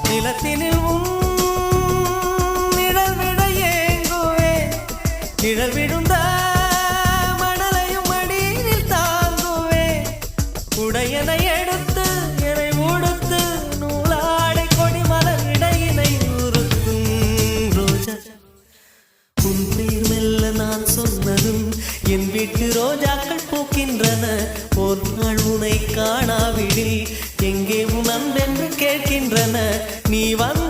நிலத்தினில் நிழல் விட ஏங்குவே நிழல் விழுந்த மணலையும் மடியில் தாங்குவே உடையனை எடுத்து என்னை உடுத்து நூலாடை கொடி மலர் இடையினை உறுத்தும் ரோஜா உன் பேர் மெல்ல நான் சொன்னதும் என் வீட்டு ரோஜாக்கள் பூக்கின்றன ஒரு நாள் உனை காணாவிடில் எங்கே உன் அன்பென்று கேட்கின்றன நீ வந்து